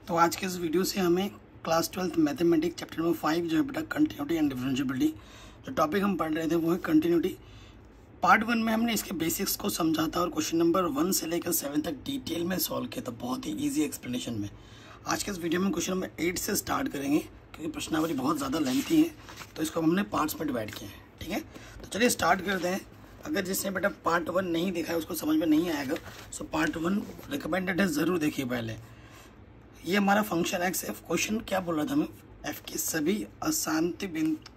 तो आज के इस वीडियो से हमें क्लास 12 मैथमेटिक्स चैप्टर नंबर 5 जो है बेटा कंटिन्यूटी एंड डिफरेंशिएबिलिटी, जो टॉपिक हम पढ़ रहे थे वो है कंटिन्यूटी। पार्ट 1 में हमने इसके बेसिक्स को समझा था और क्वेश्चन नंबर 1 से लेकर 7 तक डिटेल में सॉल्व किया था, बहुत ही ईजी एक्सप्लेनेशन में। आज के इस वीडियो में क्वेश्चन नंबर 8 से स्टार्ट करेंगे क्योंकि प्रश्नावली बहुत ज़्यादा लेंथी है, तो इसको हमने पार्ट्स में डिवाइड किया है। ठीक है, तो चलिए स्टार्ट करते हैं। अगर जिसने बेटा पार्ट 1 नहीं देखा है उसको समझ में नहीं आएगा, सो पार्ट 1 रिकमेंडेड है, ज़रूर देखिए पहले। ये हमारा फंक्शन एक्स है। क्वेश्चन क्या बोल रहा था हमें, एफ के सभी अशांत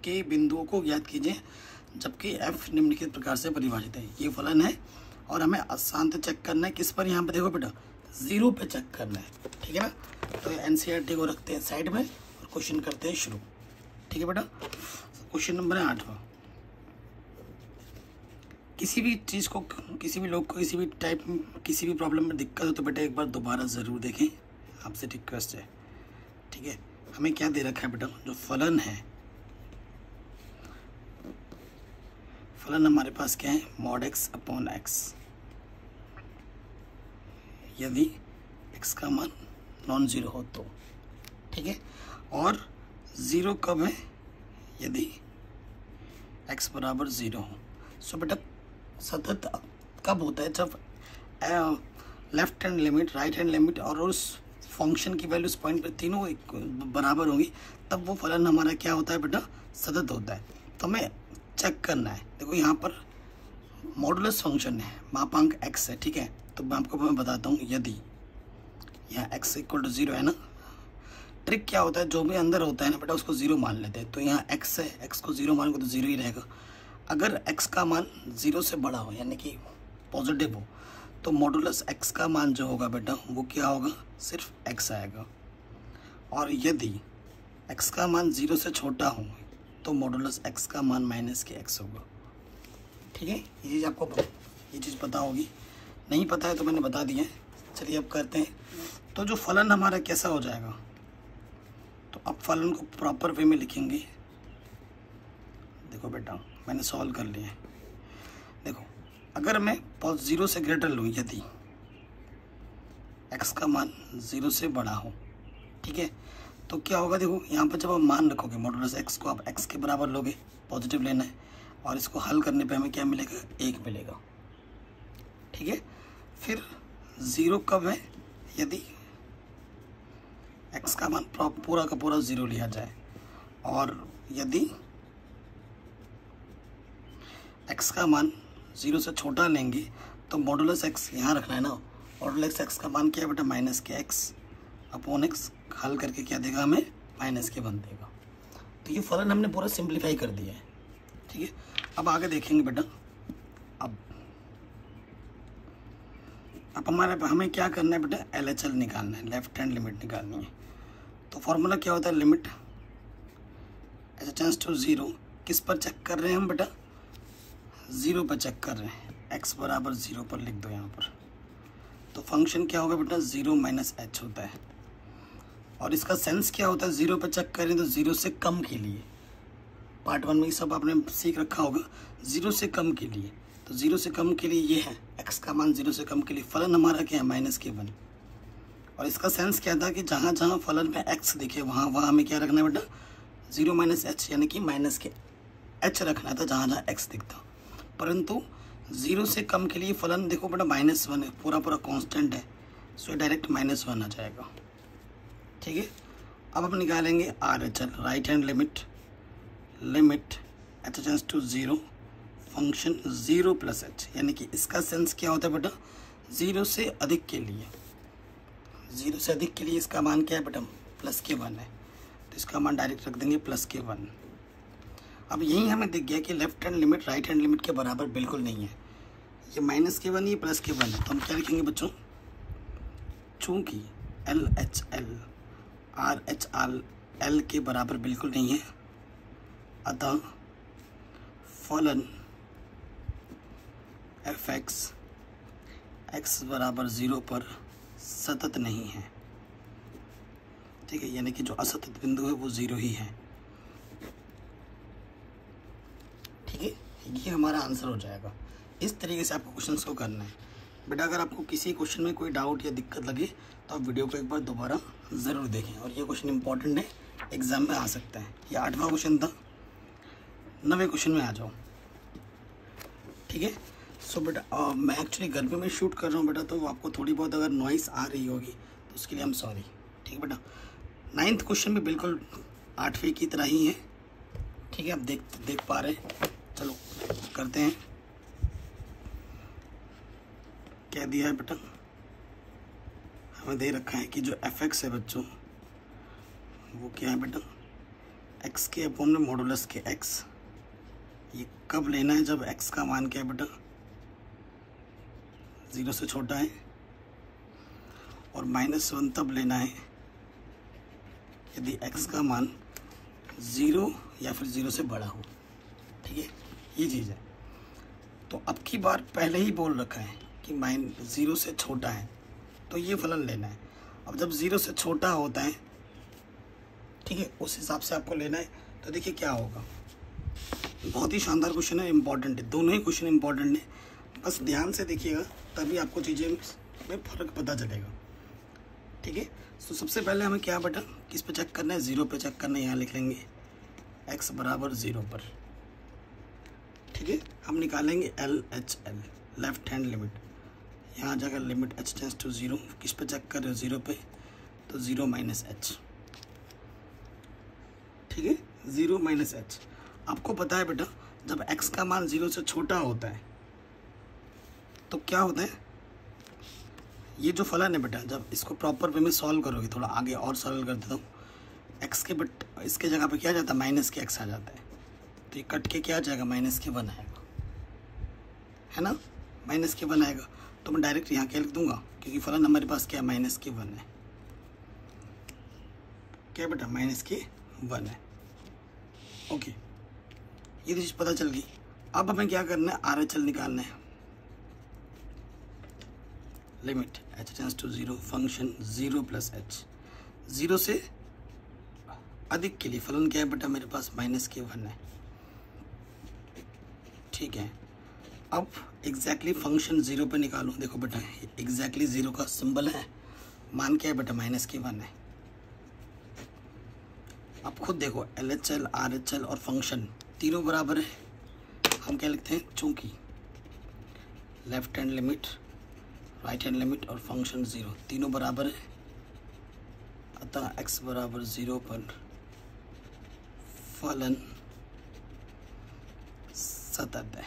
के बिंदुओं को ज्ञात कीजिए जबकि एफ निम्नलिखित प्रकार से परिभाषित है। ये फलन है और हमें अशांत चेक करना है किस पर, यहाँ पे देखो बेटा 0 पे चेक करना है। ठीक है ना, तो एनसीईआरटी को रखते हैं साइड में और क्वेश्चन करते हैं शुरू। ठीक है बेटा, क्वेश्चन नंबर है 8वां। किसी भी चीज़ को, किसी भी लोग को किसी भी टाइप में किसी भी प्रॉब्लम में दिक्कत हो तो बेटा एक बार दोबारा ज़रूर देखें, आपसे रिक्वेस्ट है। ठीक है, हमें क्या दे रखा है बेटा, जो फलन है, फलन हमारे पास क्या है, मॉड एक्स अपॉन एक्स। यदि एक्स का मान नॉन जीरो हो तो, ठीक है, और ज़ीरो कब है, यदि एक्स बराबर 0 हो। सो बेटा सतत कब होता है, जब left hand limit, right hand limit और उस फंक्शन की वैल्यू इस पॉइंट पे तीनों बराबर होंगी, तब वो फलन हमारा क्या होता है बेटा, सतत होता है। तो हमें चेक करना है। देखो यहाँ पर मॉडुलस फंक्शन है, मापांक x है। ठीक है, तो मैं बताता हूँ, यदि यहाँ x = 0 है ना, ट्रिक क्या होता है, जो भी अंदर होता है ना बेटा उसको 0 मान लेते हैं। तो यहाँ x है, x को 0 मान को तो 0 ही रहेगा। अगर x का मान 0 से बड़ा हो यानी कि पॉजिटिव हो तो मॉडुलस x का मान जो होगा बेटा वो क्या होगा, सिर्फ x आएगा। और यदि x का मान 0 से छोटा हो तो मॉडुलस x का मान -x होगा। ठीक है, ये चीज़ आपको ये चीज़ पता होगी, नहीं पता है तो मैंने बता दिया है। चलिए अब करते हैं। तो जो फलन हमारा कैसा हो जाएगा, तो अब फलन को प्रॉपर वे में लिखेंगे। देखो बेटा मैंने सॉल्व कर लिया है। देखो अगर मैं 0 से ग्रेटर लूँ, यदि x का मान 0 से बड़ा हो, ठीक है, तो क्या होगा, देखो यहाँ पर जब आप मान रखोगे मॉडुलस x को, आप x के बराबर लोगे, पॉजिटिव लेना है, और इसको हल करने पे हमें क्या मिलेगा, 1 मिलेगा। ठीक है, फिर 0 कब है, यदि x का मान पूरा का पूरा 0 लिया जाए, और यदि x का मान 0 से छोटा लेंगे तो मॉडुलस x यहाँ रखना है ना, मॉडुलस x का मान क्या है बेटा, -x अपॉन x, हल करके क्या देगा हमें, -1 देगा। तो ये फलन हमने पूरा सिंप्लीफाई कर दिया है। ठीक है, अब आगे देखेंगे बेटा। अब हमें क्या करना है बेटा, LHL निकालना है, लेफ्ट हैंड लिमिट निकालनी है। तो फॉर्मूला क्या होता है, लिमिट एच टेंड्स टू 0, किस पर चेक कर रहे हैं हम बेटा, 0 पर चेक कर रहे हैं, x बराबर 0 पर लिख दो यहाँ पर। तो फंक्शन क्या होगा बेटा, 0 - h होता है। और इसका सेंस क्या होता है, 0 पर चेक करें तो 0 से कम के लिए, पार्ट 1 में ये सब आपने सीख रखा होगा, 0 से कम के लिए। तो 0 से कम के लिए ये है, x का मान 0 से कम के लिए, फलन हमारा क्या है, -1। और इसका सेंस क्या था कि जहाँ जहाँ फलन में x दिखे वहाँ वहाँ हमें क्या रखना है बेटा, 0 - h यानी कि -h रखना था जहाँ जहाँ x दिखता। परंतु 0 से कम के लिए फलन देखो बेटा -1 है, पूरा कांस्टेंट है, सो डायरेक्ट -1 आ जाएगा। ठीक है, अब हम निकालेंगे RHL, right hand limit, limit h tends to 0, function 0 + h, यानी कि इसका सेंस क्या होता है बेटा, 0 से अधिक के लिए, 0 से अधिक के लिए इसका मान क्या है बेटा, +1 है, तो इसका मान डायरेक्ट रख देंगे +1। अब यही हमें दिख गया कि left hand limit right hand limit के बराबर बिल्कुल नहीं है, ये -1 ये +1 है। तो हम क्या लिखेंगे बच्चों, चूँकि LHL RHL के बराबर बिल्कुल नहीं है, अतः फलन fx x बराबर 0 पर सतत नहीं है। ठीक है, यानी कि जो असतत बिंदु है वो 0 ही है। ठीक है, ये हमारा आंसर हो जाएगा। इस तरीके से आपको क्वेश्चंस को करना है। बेटा अगर आपको किसी क्वेश्चन में कोई डाउट या दिक्कत लगे तो आप वीडियो को एक बार दोबारा ज़रूर देखें। और ये क्वेश्चन इंपॉर्टेंट है, एग्जाम में आ सकता है। ये 8वां क्वेश्चन था। 9वें क्वेश्चन में आ जाओ। ठीक है। सो बेटा मैं एक्चुअली घर पे मैं शूट कर रहा हूँ बेटा, तो आपको थोड़ी बहुत अगर नॉइस आ रही होगी तो उसके लिए हम सॉरी। ठीक है बेटा। 9th क्वेश्चन भी बिल्कुल 8वें की तरह ही है। ठीक है, आप देख पा रहे हैं। चलो करते हैं। क्या दिया है बेटा, हमें दे रखा है कि जो fx है बच्चों वो क्या है बेटा, x के अपॉन में मॉडुलस के x। ये कब लेना है, जब x का मान क्या है बेटा 0 से छोटा है, और -1 तब लेना है यदि x का मान 0 या फिर 0 से बड़ा हो। ठीक है, ये चीज़ है। तो अब की बार पहले ही बोल रखा है कि -0 से छोटा है तो ये फलन लेना है। अब जब 0 से छोटा होता है, ठीक है, उस हिसाब से आपको लेना है। तो देखिए क्या होगा। बहुत ही शानदार क्वेश्चन है, इंपॉर्टेंट है, दोनों ही क्वेश्चन इंपॉर्टेंट है। बस ध्यान से देखिएगा तभी आपको चीज़ें में फ़र्क पता चलेगा। ठीक है। तो सबसे पहले हमें क्या बेटा, किस पे चेक करना है, 0 पे चेक करना है। यहाँ लिख लेंगे x बराबर 0 पर। ठीक है, हम निकालेंगे LHL, लेफ्ट हैंड लिमिट। यहाँ जाकर लिमिट h टेंड्स टू 0, किस पे चेक कर रहे हो 0 पे, तो 0 - h। ठीक है, 0 - h। आपको पता है बेटा जब x का मान 0 से छोटा होता है तो क्या होता है, ये जो फलन है बेटा, जब इसको प्रॉपर वे में सॉल्व करोगे, थोड़ा आगे और सॉल्व कर देता हूँ, x के बट इसके जगह पे क्या आ जाता है, -x आ जाता है। तो ये कट के क्या आ जाएगा, -1 आएगा, है ना, -1 आएगा। तो मैं डायरेक्ट यहाँ क्या लिख दूंगा, क्योंकि फलन हमारे पास क्या है, -1 है। क्या बेटा, -1 है। ओके, ये चीज़ पता चल गई। अब हमें क्या करना है, RHL निकालना है। Limit h tends to 0, function 0 + h। 0 से अधिक के लिए फलन क्या है बेटा, मेरे पास -1 है। ठीक है, अब एग्जैक्टली फंक्शन 0 पे निकालो। देखो बेटा एग्जैक्टली 0 का सिंबल है, मान क्या है बेटा, -1 है। अब खुद देखो LHL, RHL और फंक्शन तीनों बराबर है। हम क्या लिखते हैं, चूंकि left hand limit, right hand limit और फंक्शन 0 तीनों बराबर है, अतः x बराबर 0 पर फलन सतत है।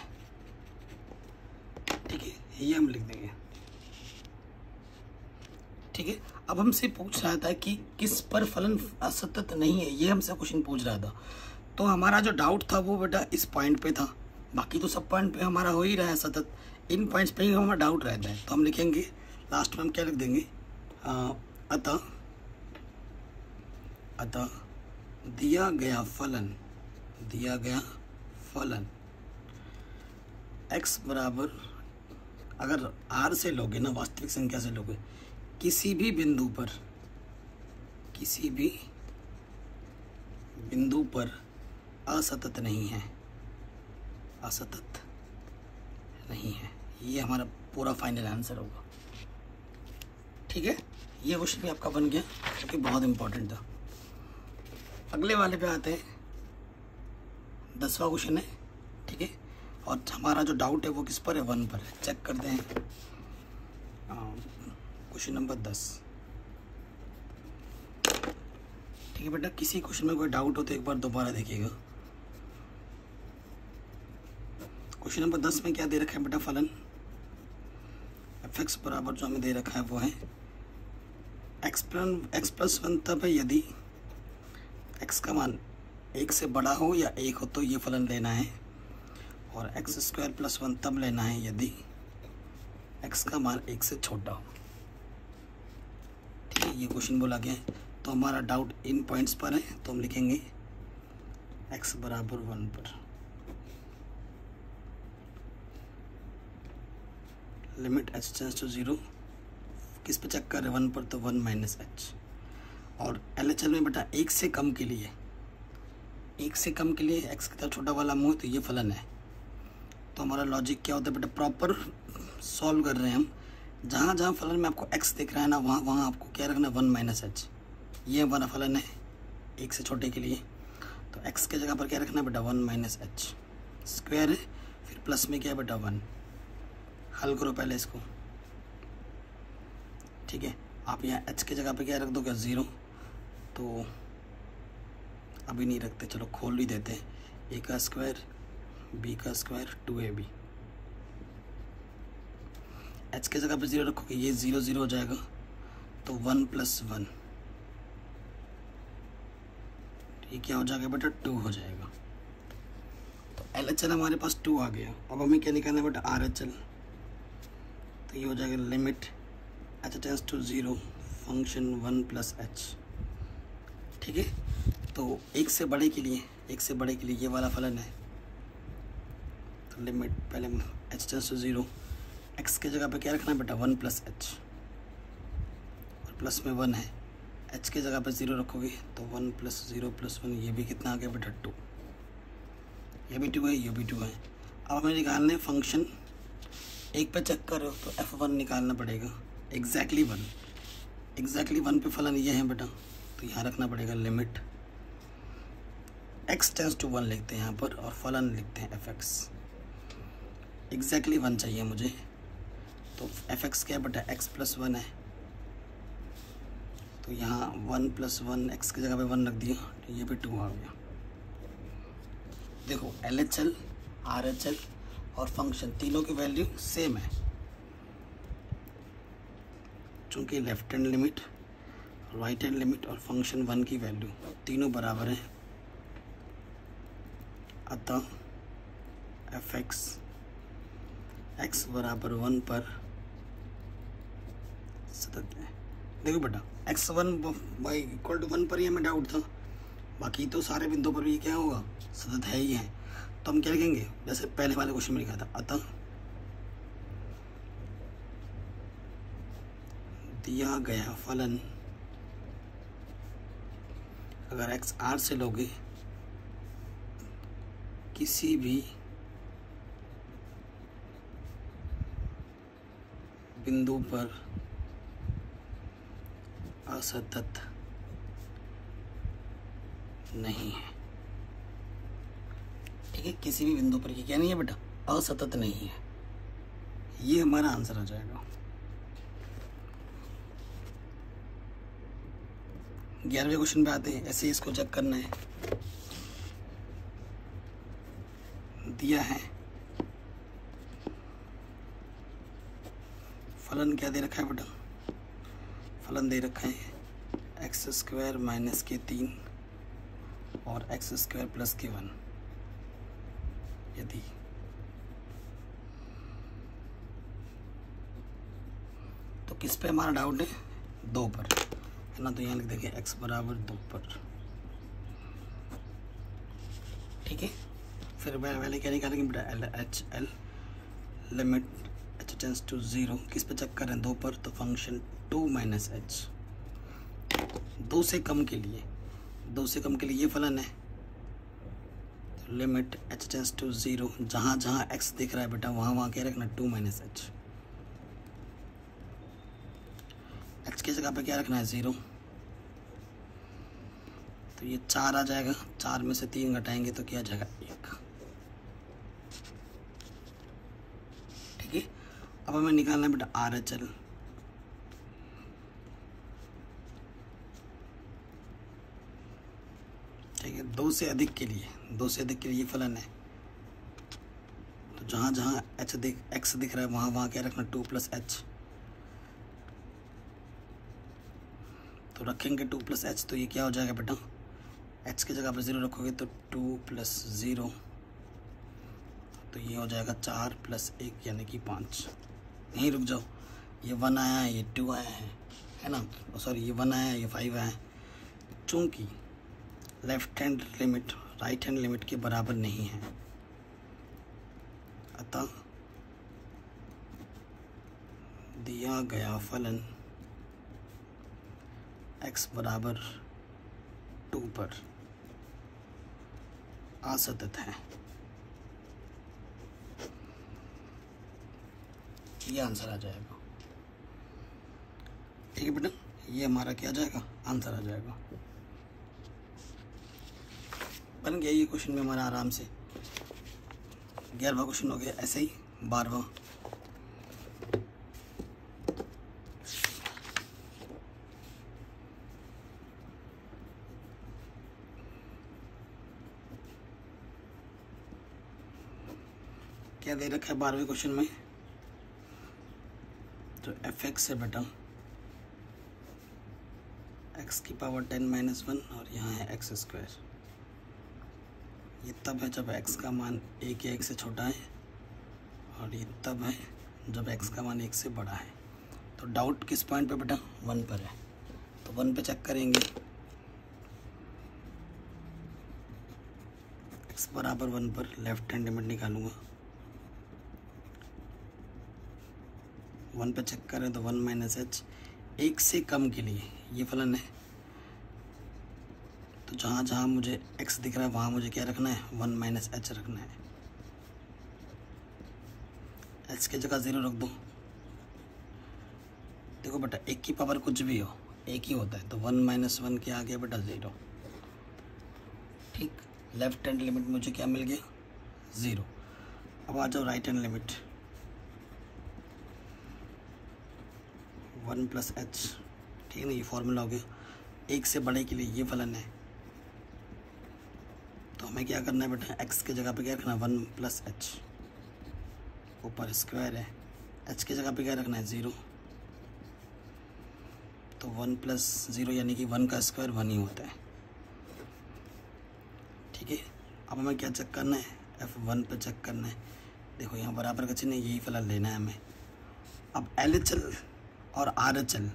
ठीक है, ये हम लिख देंगे। ठीक है, अब हमसे पूछ रहा था कि किस पर फलन असतत नहीं है, ये हमसे क्वेश्चन पूछ रहा था। तो हमारा जो डाउट था वो बेटा इस पॉइंट पे था, बाकी तो सब पॉइंट पे हमारा हो ही रहा है सतत, इन पॉइंट्स पे ही हमारा डाउट रहता है। तो हम लिखेंगे लास्ट में, हम क्या लिख देंगे, अतः दिया गया फलन x बराबर, अगर r से लोगे ना, वास्तविक संख्या से लोगे, किसी भी बिंदु पर असतत नहीं है। ये हमारा पूरा फाइनल आंसर होगा। ठीक है, ये क्वेश्चन भी आपका बन गया, क्योंकि बहुत इंपॉर्टेंट था। अगले वाले पे आते हैं, 10वां क्वेश्चन है। ठीक है, और हमारा जो डाउट है वो किस पर है, 1 पर है। चेक करते हैं क्वेश्चन नंबर 10। ठीक है बेटा, किसी क्वेश्चन में कोई डाउट हो तो एक बार दोबारा देखिएगा। क्वेश्चन नंबर 10 में क्या दे रखा है बेटा, फलन fx बराबर जो हमें दे रखा है वो है x + 1 तब है यदि x का मान 1 से बड़ा हो या 1 हो, तो ये फलन लेना है। और x² + 1 तब लेना है यदि x का मान 1 से छोटा हो। ठीक है, ये क्वेश्चन बोला गया है। तो हमारा डाउट इन पॉइंट्स पर है, तो हम लिखेंगे x बराबर 1 पर लिमिट h टेंड्स टू 0, किस पे चेक कर रहे हैं, 1 पर, तो 1 - h। और LHL में बेटा 1 से कम के लिए x कितना छोटा वाला मुँह, तो ये फलन है। तो हमारा लॉजिक क्या होता है बेटा, प्रॉपर सॉल्व कर रहे हैं हम, जहाँ जहाँ फलन में आपको x दिख रहा है ना, वहाँ वहाँ आपको क्या रखना है, 1 माइनस एच। ये हमारा फलन है एक से छोटे के लिए, तो x के जगह पर क्या रखना है बेटा, 1 माइनस एच। स्क्वायर है, फिर प्लस में क्या है बेटा, 1। हल करो पहले इसको, ठीक है। आप यहाँ h के जगह पे क्या रख दोगे, 0। तो अभी नहीं रखते, चलो खोल ही देते हैं। a का स्क्वायर b का स्क्वायर 2ab। h के जगह पे 0 रखोगे, ये 0 0 हो जाएगा, तो 1 + 1, ये क्या हो जाएगा बेटा, 2 हो जाएगा। तो LHL हमारे पास 2 आ गया। अब हमें क्या निकालना है बेटा, RHL। तो ये हो जाएगा limit h tends to 0 function 1 + h, ठीक है। तो एक से बड़े के लिए ये वाला फलन है, तो लिमिट पहले h टेंड्स टू 0, x के जगह पे क्या रखना है बेटा, 1 + h, और प्लस में 1 है। h के जगह पे 0 रखोगे तो 1 + 0 + 1, ये भी कितना आ गया बेटा, 2। ये भी 2 है, ये भी 2 है। अब हमें निकालने फंक्शन, एक पे चेक करो तो f1 निकालना पड़ेगा, एग्जैक्टली 1 पे फलन ये है बेटा, तो यहाँ रखना पड़ेगा लिमिट x टेंड्स टू 1 लिखते हैं यहाँ पर, और फलन लिखते हैं fx। एग्जैक्टली 1 चाहिए मुझे, तो fx क्या है बेटा, x + 1 है, तो यहाँ 1 + 1, x की जगह पे 1 रख दिया, तो ये भी 2 आ गया। देखो LHL, RHL और फंक्शन तीनों की वैल्यू सेम है, चूँकि left hand limit, right hand limit और फंक्शन 1 की वैल्यू तीनों बराबर हैं, अतः fx x = 1 पर सतत है। देखो बेटा x1 = 1 पर ही हमें डाउट था, बाकी तो सारे बिंदुओं पर भी क्या होगा, सतत है ही है। तो हम क्या लिखेंगे, जैसे पहले वाले क्वेश्चन में लिखा था, अतः दिया गया फलन अगर x r से लोगे किसी भी बिंदु पर असतत नहीं है, ठीक है। किसी भी बिंदु पर क्या नहीं है बेटा, असतत नहीं है, ये हमारा आंसर आ जाएगा। 11वें क्वेश्चन पे आते हैं, ऐसे इसको चेक करना है। दिया है फलन क्या दे रखा है बेटा, फलन दे रखा है x² - k3 और x² + k1। यदि तो किस पे हमारा डाउट है, 2 पर है ना, तो यहाँ लिख देंगे x = 2 पर, ठीक है। फिर पहले क्या निकालेंगे बेटा, LHL limit h tends to 0, किस पे चेक करें, 2 पर, तो फंक्शन 2 - h। 2 से कम के लिए ये फलन है, तो लिमिट h टेंड्स टू 0, जहाँ जहाँ x दिख रहा है बेटा वहाँ वहाँ क्या रखना, 2 - h। h की जगह पे क्या रखना है, 0, तो ये 4 आ जाएगा, 4 में से 3 घटाएंगे तो क्या आ जाएगा, 1, ठीक है। अब हमें निकालना है बेटा RHL। ठीक है, 2 से अधिक के लिए ये फलन है, तो जहाँ जहाँ x दिख रहा है वहाँ वहाँ क्या रखना, 2 + h। तो रखेंगे 2 + h, तो ये क्या हो जाएगा बेटा, h की जगह पे 0 रखोगे तो 2 + 0, तो ये हो जाएगा 4 + 1 यानी कि 5। यहीं रुक जाओ, ये 1 आया है, ये 2 आया है ना, सॉरी ये 1 आया है, ये 5 आया है। चूँकि left hand limit right hand limit के बराबर नहीं है, अतः दिया गया फलन x = 2 पर असतत है। ये आंसर आ जाएगा। ठीक है बेटा, ये हमारा क्या आ जाएगा, आंसर आ जाएगा। बन गया ये क्वेश्चन में हमारा आराम से। 11वां क्वेश्चन हो गया। ऐसे ही 12वां। क्या दे रखा है 12वें क्वेश्चन में, तो fx है बेटा x की पावर 10-1 और यहाँ है x²। ये तब है जब x का मान 1 या 1 से छोटा है, और ये तब है जब x का मान 1 से बड़ा है। तो डाउट किस पॉइंट पे बेटा, 1 पर है, तो 1 पे चेक करेंगे। x बराबर 1 पर लेफ्ट हैंड लिमिट निकालूंगा। 1 पे चेक करें तो 1 - h, 1 से कम के लिए ये फलन है। तो जहाँ जहाँ मुझे x दिख रहा है वहाँ मुझे क्या रखना है, 1 - h रखना है। h की जगह 0 रख दो। देखो बेटा 1 की पावर कुछ भी हो, 1 ही होता है, तो 1 - 1 के आगे बेटा 0। ठीक, लेफ्ट हैंड लिमिट मुझे क्या मिल गया, 0। अब आ जाओ राइट हैंड लिमिट, 1 + h। ठीक है ना, ये फॉर्मूला हो गया। 1 से बड़े के लिए ये फलन है, तो हमें क्या करना है बेटा, x की जगह पे क्या रखना है, 1 + h, ऊपर स्क्वायर है। h की जगह पे क्या रखना है, 0। तो 1 + 0 यानी कि 1 का स्क्वायर 1 ही होता है। ठीक है, अब हमें क्या चेक करना है, f1 पे चेक करना है। देखो यहाँ बराबर का चिन्ह है, यही फलन लेना है हमें। अब LHL और RHL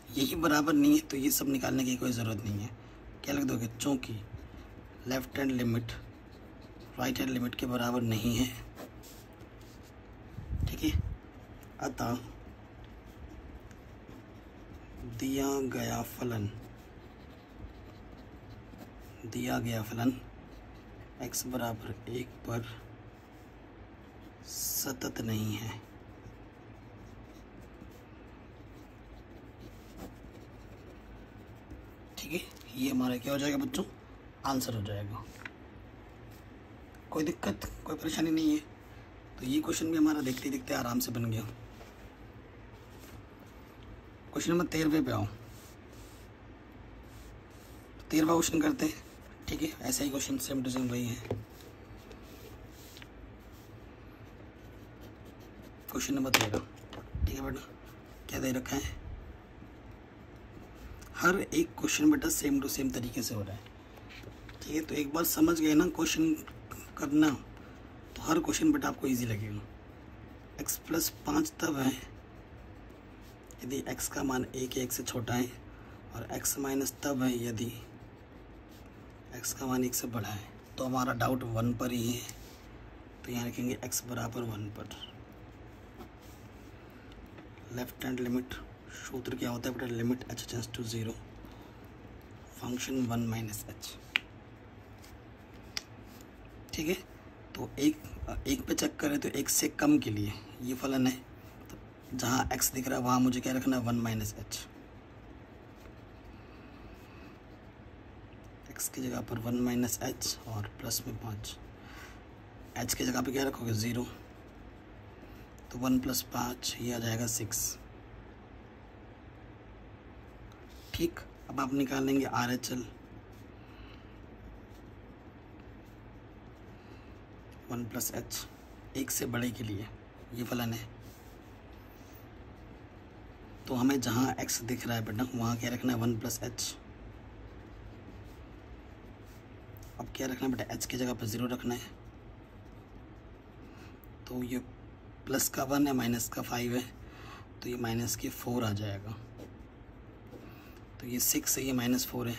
यही बराबर नहीं है, तो ये सब निकालने की कोई ज़रूरत नहीं है। क्या लिख दोगे, चूँकि left hand limit right hand limit के बराबर नहीं है। ठीक है, अतः दिया गया फलन x बराबर 1 पर सतत नहीं है। ठीक है, ये हमारा क्या हो जाएगा बच्चों, आंसर हो जाएगा। कोई दिक्कत, कोई परेशानी नहीं है। तो ये क्वेश्चन भी हमारा देखते देखते आराम से बन गया। क्वेश्चन नंबर 13 पे आओ। 13वां क्वेश्चन करते हैं। ठीक है, ऐसा ही क्वेश्चन सेम टू सेम वही है। Question number 13। ठीक है बेटा, क्या दे रखा है, हर एक क्वेश्चन बेटा सेम टू सेम तरीके से हो रहा है। ठीक है, तो एक बार समझ गए ना क्वेश्चन करना, तो हर क्वेश्चन बेटा आपको इजी लगेगा। x + 5 तब है यदि x का मान 1 या 1 से छोटा है, और x- तब है यदि x का मान 1 से बड़ा है। तो हमारा डाउट 1 पर ही है, तो यहाँ लिखेंगे x बराबर 1 पर। लेफ्ट हैंड लिमिट सूत्र क्या होता है बेटा, limit h tends to 0 function 1 - h। ठीक है, तो एक पे चेक करें तो 1 से कम के लिए ये फलन है। तो जहाँ x दिख रहा है वहाँ मुझे क्या रखना है, 1 - h। x की जगह पर 1 - h और प्लस में 5। h की जगह पे क्या रखोगे, 0। तो 1 + 5 ये आ जाएगा 6। ठीक, अब आप निकाल लेंगे RHL। 1 + h 1 से बड़े के लिए ये फलन है। तो हमें जहाँ x दिख रहा है बेटा वहाँ क्या रखना है, 1 + h। अब क्या रखना है बेटा, h की जगह पर 0 रखना है। तो ये प्लस का 1 है, माइनस का 5 है, तो ये माइनस के 4 आ जाएगा। तो ये 6 है, ये -4 है।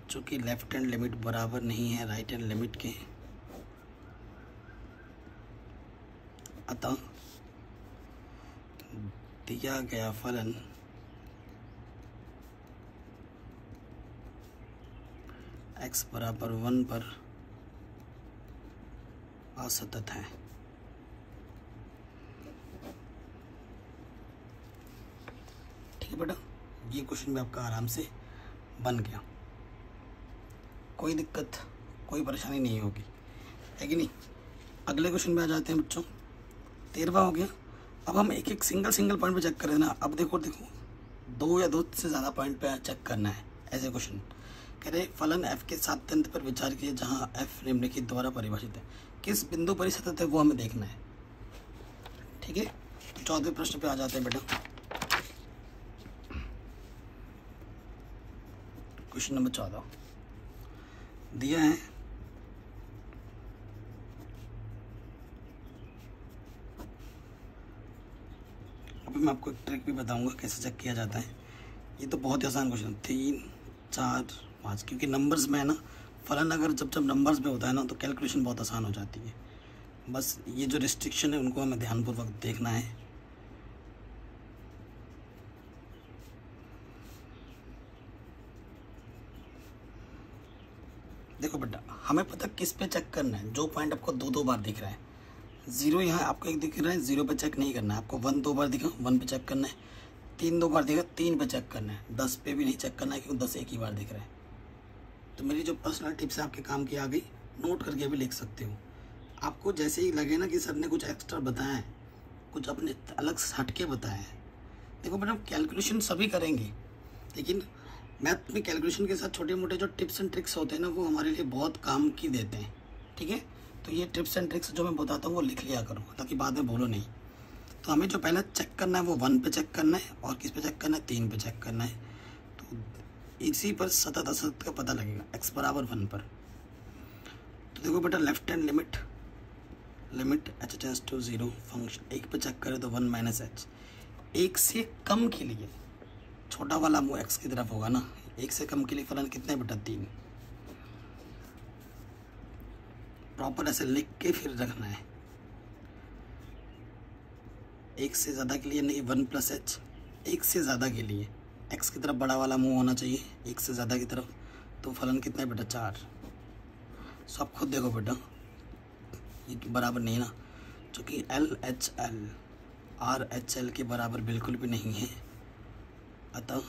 चूँकि लेफ्ट हैंड लिमिट बराबर नहीं है राइट हैंड लिमिट के, अतः दिया गया फलन x बराबर 1 पर असतत है। ये क्वेश्चन भी आपका आराम से बन गया, कोई दिक्कत कोई परेशानी नहीं होगी, है कि नहीं। अगले क्वेश्चन पे आ जाते हैं बच्चों। 13वां हो गया। अब हम एक एक सिंगल पॉइंट पे चेक करें ना। अब देखो 2 या 2 से ज़्यादा पॉइंट पे चेक करना है ऐसे क्वेश्चन। कह रहे फलन f के सात तंत्र पर विचार किए जहाँ f निम्नलिखित द्वारा परिभाषित है, किस बिंदु पर सतत है वो हमें देखना है। ठीक है, तो 14वें प्रश्न पे आ जाते हैं बेटा। क्वेश्चन नंबर 14 दिया है अभी मैं आपको एक ट्रिक भी बताऊंगा कैसे चेक किया जाता है। ये तो बहुत ही आसान क्वेश्चन, 3 4 5, क्योंकि नंबर्स में है ना, फलन अगर जब नंबर्स में होता है ना तो कैलकुलेशन बहुत आसान हो जाती है। बस ये जो रिस्ट्रिक्शन है उनको हमें ध्यानपूर्वक देखना है। देखो बेटा, हमें पता किस पे चेक करना है। जो पॉइंट आपको 2 बार दिख रहा है, 0 यहाँ आपको एक दिख रहा है, 0 पे चेक नहीं करना है। आपको 1 2 बार दिखा, 1 पे चेक करना है। 3 2 बार दिखा, 3 पे चेक करना है। 10 पे भी नहीं चेक करना है क्योंकि 10 एक ही बार दिख रहा है। तो मेरी जो पर्सनल टिप्स है आपके काम की आ गई, नोट करके भी लिख सकते हो। आपको जैसे ही लगे ना कि सर ने कुछ एक्स्ट्रा बताया है, कुछ अपने अलग से हटके बताया है, देखो मैडम कैलकुलेशन सभी करेंगे, लेकिन मैथ में कैलकुलेशन के साथ छोटे मोटे जो टिप्स एंड ट्रिक्स होते हैं ना वो हमारे लिए बहुत काम की देते हैं। ठीक है, तो ये टिप्स एंड ट्रिक्स जो मैं बताता हूँ वो लिख लिया करो ताकि बाद में बोलो नहीं। तो हमें जो पहले चेक करना है वो 1 पे चेक करना है, और किस पे चेक करना है, 3 पे चेक करना है। तो इसी पर सतत असतत का पता लगेगा x बराबर 1 पर। तो देखो बेटा, left hand limit h tends to 0 function 1 पे चेक करें तो 1 माइनस h। 1 से कम के लिए छोटा वाला मुँह x की तरफ होगा ना। 1 से कम के लिए फलन कितने बेटा, 3। प्रॉपर ऐसे लिख के फिर रखना है। 1 से ज़्यादा के लिए नहीं, 1 प्लस h। 1 से ज़्यादा के लिए x की तरफ बड़ा वाला मुंह होना चाहिए, 1 से ज़्यादा की तरफ। तो फलन कितना है बेटा, 4। सो आप खुद देखो बेटा, ये बराबर नहीं है ना, क्योंकि LHL RHL के बराबर बिल्कुल भी नहीं है। अतः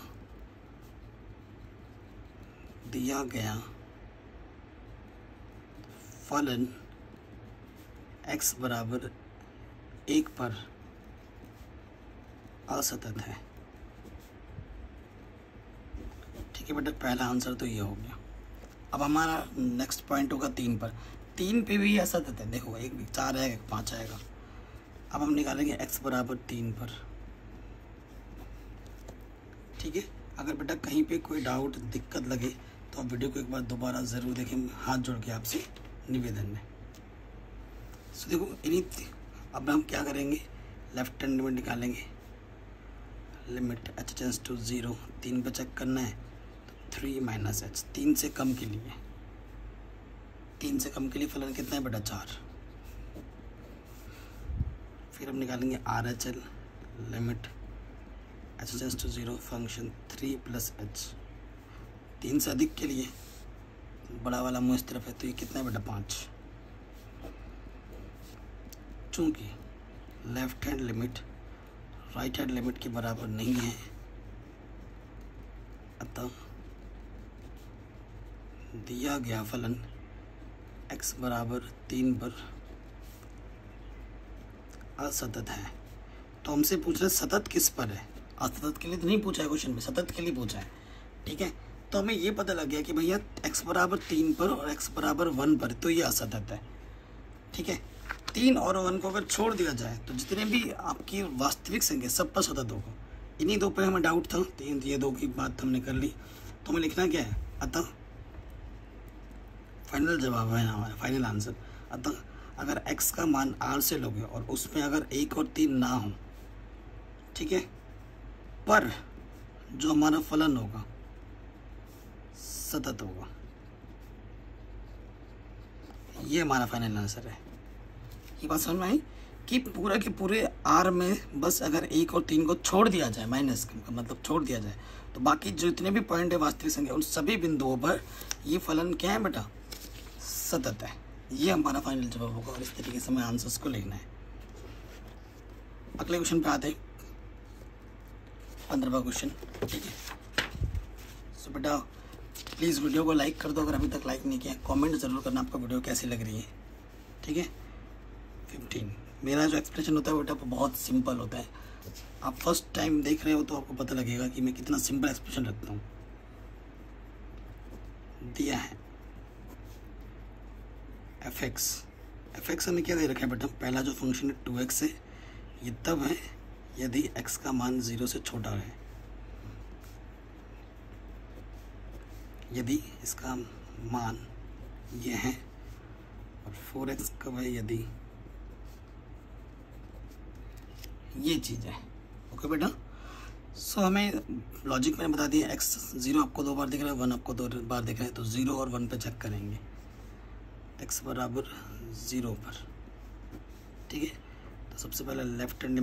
दिया गया फलन x बराबर 1 पर असतत है। ठीक है बेटा, पहला आंसर तो ये हो गया। अब हमारा नेक्स्ट पॉइंट होगा 3 पर। 3 पे भी असतत है। देखो, 1 4 आएगा, 5 आएगा। अब हम निकालेंगे x बराबर 3 पर। ठीक है, अगर बेटा कहीं पे कोई डाउट दिक्कत लगे तो आप वीडियो को एक बार दोबारा ज़रूर देखें, हाथ जोड़ के आपसे निवेदन है। सो देखो, अब हम क्या करेंगे, लेफ्ट हैंड लिमिट निकालेंगे। लिमिट h टेंड्स टू 0, 3 पे चेक करना है तो 3 माइनस h। 3 से कम के लिए, 3 से कम के लिए फलन कितना है बेटा, 4। फिर हम निकालेंगे RHL limit h tends to 0 function 3 plus h। 3 से अधिक के लिए बड़ा वाला मुँह इस तरफ है तो ये कितना है बेटा, 5। चूँकि left hand limit right hand limit के बराबर नहीं है, अतः दिया गया फलन x बराबर 3 पर असतत है। तो हमसे पूछ रहे सतत किस पर है। असतत के लिए तो नहीं पूछा है क्वेश्चन में, सतत के लिए पूछा है। ठीक है, तो हमें ये पता लग गया कि भैया x बराबर 3 पर और x बराबर 1 पर, तो ये असतत है। ठीक है, 3 और 1 को अगर छोड़ दिया जाए तो जितने भी आपकी वास्तविक संख्या सब पर सतत होगा। इन्हीं 2 पे हमें डाउट था, 3 ये 2 की बात हमने कर ली। तो हमें लिखना क्या है, अतः फाइनल जवाब है हमारा, फाइनल आंसर। अतः अगर x का मान r से लोगे और उसमें अगर 1 और 3 ना हो, ठीक है, पर जो हमारा फलन होगा सतत होगा। ये हमारा फाइनल आंसर है। ये बात समझ में आई कि पूरा के पूरे R में बस अगर 1 और 3 को छोड़ दिया जाए, माइनस का मतलब छोड़ दिया जाए, तो बाकी जितने भी पॉइंट है वास्तविक संख्या उन सभी बिंदुओं पर ये फलन क्या है बेटा, सतत है। ये हमारा फाइनल जवाब होगा और इस तरीके से हमें आंसर्स को लिखना है। अगले क्वेश्चन पे आते हैं, 15वां क्वेश्चन। ठीक है, तो बेटा प्लीज़ वीडियो को लाइक कर दो, अगर अभी तक लाइक नहीं किया। कमेंट ज़रूर करना आपको वीडियो कैसी लग रही है, ठीक है। 15 मेरा जो एक्सप्रेशन होता है बेटा बहुत सिंपल होता है। आप फर्स्ट टाइम देख रहे हो तो आपको पता लगेगा कि मैं कितना सिंपल एक्सप्रेशन रखता हूँ। दिया है एफ एक्स हमें क्या दे रखा है बेटा, पहला जो फंक्शन है 2x है, ये तब है यदि x का मान 0 से छोटा है। यदि इसका मान ये है, और 4x कब है, यदि ये चीज़ है। ओके बेटा, सो हमें लॉजिक मैंने बता दिया। x 0 आपको 2 बार दिख रहा है, 1 आपको 2 बार दिख रहा है, तो 0 और 1 पे चेक करेंगे। x बराबर 0 पर, ठीक है। तो सबसे पहले left hand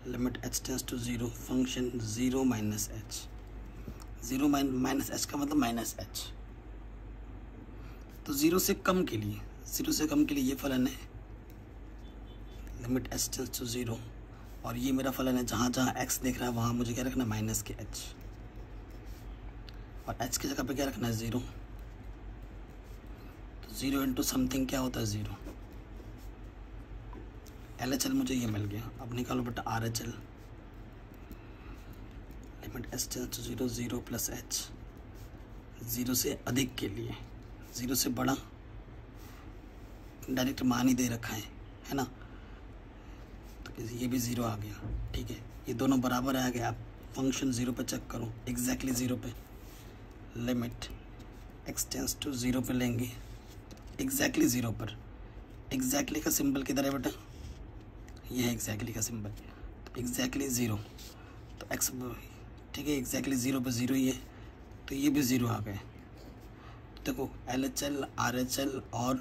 limit h tends to 0 function 0 minus h. 0 minus h का मतलब माइनस एच। तो 0 से कम के लिए ये फलन है लिमिट h टेंस टू 0, और ये मेरा फलन है जहाँ जहाँ x देख रहा है वहाँ मुझे क्या रखना है, माइनस के h, और h की जगह पे क्या रखना है, 0। तो 0 इंटू समथिंग क्या होता है, 0। LHL मुझे ये मिल गया। अब निकालो बेटा RHL। Limit h tends to 0 0 plus h, 0 से अधिक के लिए, 0 से बड़ा डायरेक्ट मान ही दे रखा है ना, तो ये भी 0 आ गया, ठीक है। ये दोनों बराबर आ गया। आप फंक्शन 0 पे चेक करो, एग्जैक्टली 0 पे। लिमिट x टेंस टू 0 पे लेंगे, एग्जैक्टली 0 पर। एग्जैक्टली का सिंबल किधर है बेटा, ये है एग्जैक्टली का सिंबल, तो एग्जैक्टली 0, तो x, ठीक है, एग्जैक्टली 0 पे 0 ही है, तो ये भी 0 आ गए। देखो LHL RHL और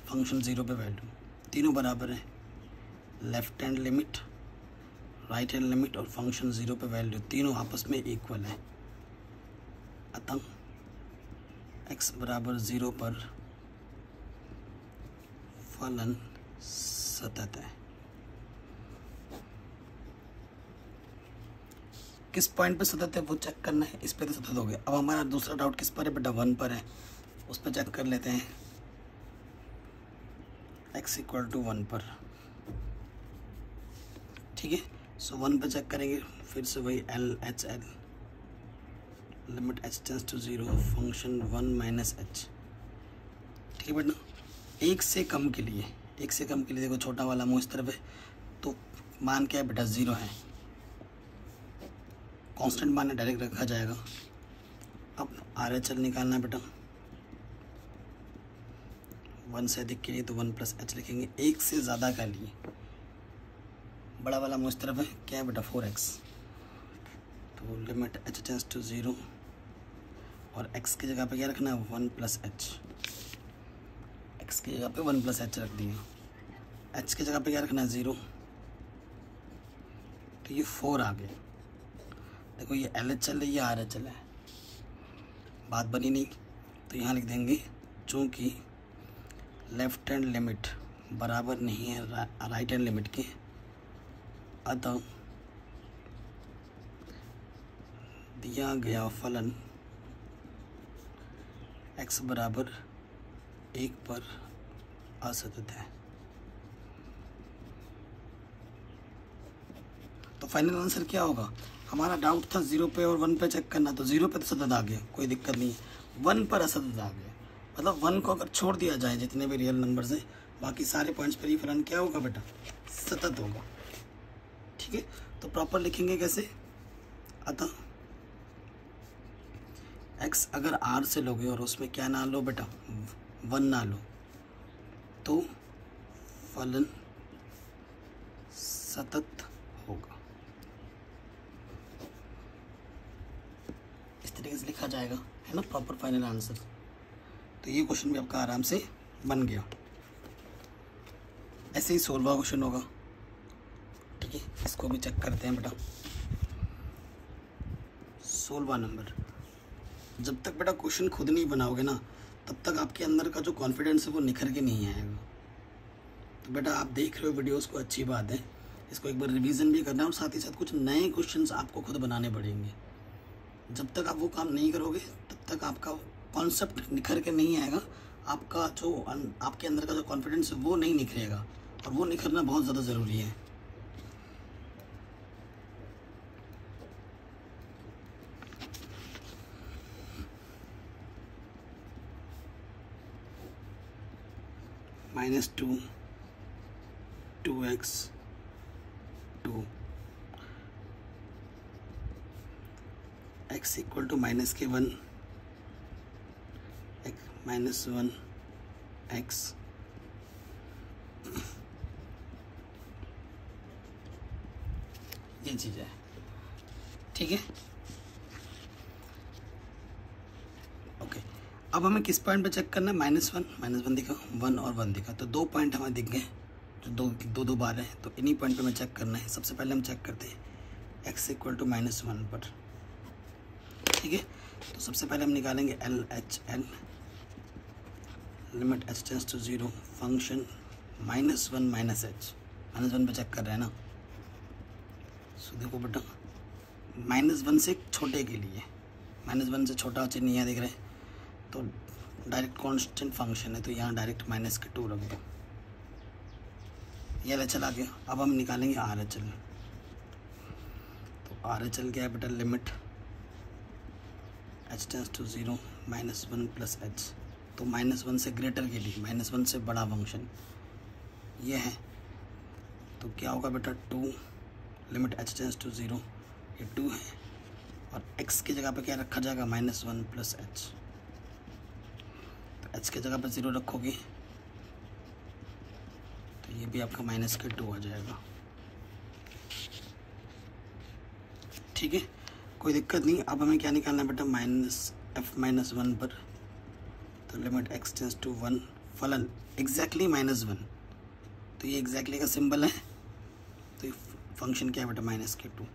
फंक्शन 0 पे वैल्यू तीनों बराबर है। Left hand limit, right hand limit और फंक्शन 0 पे वैल्यू तीनों आपस में इक्वल है। अतः x बराबर 0 पर फलन सतत है। किस पॉइंट पे सतत है वो चेक करना है, इस पे तो सतत हो गया। अब हमारा दूसरा डाउट किस पर है बेटा, 1 पर है, उस पर चेक कर लेते हैं। x इक्वल टू 1 पर, ठीक है। सो 1 पे चेक करेंगे, फिर से वही LHL limit h tends to 0 function 1 minus h, ठीक है बेटा। एक से कम के लिए देखो छोटा वाला मुँह इस तरफ है, तो मान क्या है बेटा, 0 है। कांस्टेंट मान डायरेक्ट रखा जाएगा। अब RHL निकालना है बेटा, 1 से अधिक के लिए तो 1 प्लस h लिखेंगे। एक से ज़्यादा के लिए बड़ा वाला मुँह इस तरफ है, क्या है बेटा, 4x, तो लिमिट h टेंस टू 0, और x की जगह पे क्या रखना है, 1 प्लस h। x की जगह पे 1 प्लस h रख दिया। h की जगह पे क्या रखना है, 0, तो ये 4 आ गया। देखो ये LHL है, ये RHL है, बात बनी नहीं, तो यहाँ लिख देंगे चूँकि लेफ्ट हैंड लिमिट बराबर नहीं है राइट हैंड लिमिट के, अतः दिया गया फलन x बराबर 1 पर असतत है। तो फाइनल आंसर क्या होगा, हमारा डाउट था 0 पे और 1 पे चेक करना, तो 0 पे तो सतत आ गया, कोई दिक्कत नहीं है। 1 पर असतत आ गया, मतलब 1 को अगर छोड़ दिया जाए जितने भी रियल नंबर्स हैं, बाकी सारे पॉइंट्स पर ही फलन क्या होगा बेटा, सतत होगा, ठीक है। तो प्रॉपर लिखेंगे कैसे, अतः x अगर r से लोगे और उसमें क्या ना लो बेटा, 1 ना लो, तो फलन सतत होगा। इस तरीके से लिखा जाएगा, है ना, प्रॉपर फाइनल आंसर। तो ये क्वेश्चन भी आपका आराम से बन गया। ऐसे ही 16वां क्वेश्चन होगा, ठीक है, इसको भी चेक करते हैं बेटा। 16वां नंबर, जब तक बेटा क्वेश्चन खुद नहीं बनाओगे ना, तब तक आपके अंदर का जो कॉन्फिडेंस है वो निखर के नहीं आएगा। तो बेटा आप देख रहे हो वीडियोस को, अच्छी बात है, इसको एक बार रिवीजन भी करना है, और साथ ही साथ कुछ नए क्वेश्चंस आपको खुद बनाने पड़ेंगे। जब तक आप वो काम नहीं करोगे तब तक आपका कॉन्सेप्ट निखर के नहीं आएगा, आपका जो आपके अंदर का जो कॉन्फिडेंस है वो नहीं निखरेगा, और वो निखरना बहुत ज़्यादा ज़रूरी है। -2 2x 2 x equal to -1 -1 x ये चीज़ है, ठीक है। ओके, अब हमें किस पॉइंट पे चेक करना है? -1 दिखा, 1 और 1 दिखा, तो 2 पॉइंट हमें दिख गए जो दो बार है, तो इन्हीं पॉइंट पे हमें चेक करना है। सबसे पहले हम चेक करते हैं x इक्वल टू -1 पर, ठीक है। तो सबसे पहले हम निकालेंगे LHL, limit h tends to 0 function -1 h, -1 पे चेक कर रहे हैं ना। सो देखो बेटा, -1 से छोटे के लिए, -1 से छोटा चिन्ह यहाँ दिख रहे हैं, तो डायरेक्ट कांस्टेंट फंक्शन है, तो यहाँ डायरेक्ट -2 रख दो, ये LHL आ गया। अब हम निकालेंगे RHL। तो RHL क्या है बेटा? Limit h tends to 0 -1 plus h, तो -1 से ग्रेटर के लिए, -1 से बड़ा फंक्शन ये है, तो क्या होगा बेटा? 2 लिमिट h टेंड्स टू 0, ये 2 है, और x की जगह पे क्या रखा जाएगा? -1 प्लस h, तो h की जगह पे 0 रखोगे तो ये भी आपका -2 आ जाएगा, ठीक है, कोई दिक्कत नहीं। अब हमें क्या निकालना है बेटा? -1 पर, तो लिमिट x टेंड्स टू 1 फलन एग्जैक्टली -1, तो ये एग्जैक्टली का सिंबल है, तो ये फंक्शन क्या है बेटा? -2।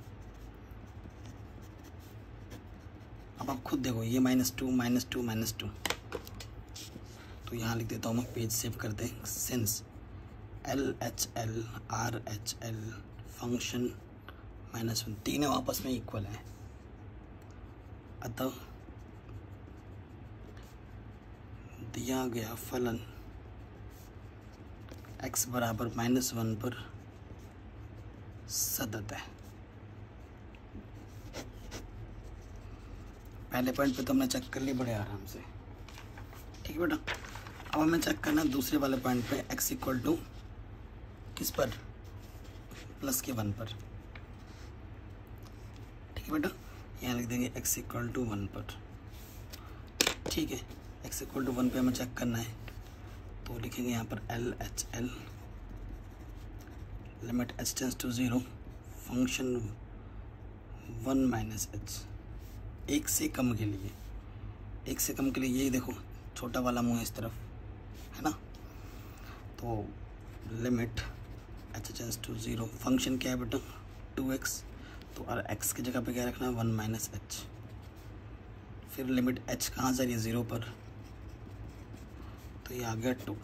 अब आप खुद देखो, ये -2 तो यहाँ लिख देता हूँ मैं, पेज सेव करते हैं। सिंस LHL RHL फंक्शन -1 तीनों आपस में इक्वल है, अतः दिया गया फलन x बराबर -1 पर सतत है। पहले पॉइंट पे तो हमने चेक कर ली बड़े आराम से, ठीक है बेटा। अब हमें चेक करना है दूसरे वाले पॉइंट पे, x इक्वल टू किस पर? +1 पर, ठीक है बेटा। यहाँ लिख देंगे x इक्वल टू 1 पर, ठीक है। x इक्वल टू 1 पे हमें चेक करना है, तो लिखेंगे यहाँ पर LHL, limit h tends to 0 function 1 h, एक से कम के लिए, एक से कम के लिए यही देखो छोटा वाला मुँह है इस तरफ, है ना। तो limit h tends to 0 function क्या है बेटा? 2x, तो और x की जगह पे क्या रखना है? 1 h, फिर लिमिट h कहाँ जा रही है? 0 पर, तो ये आ गया 2,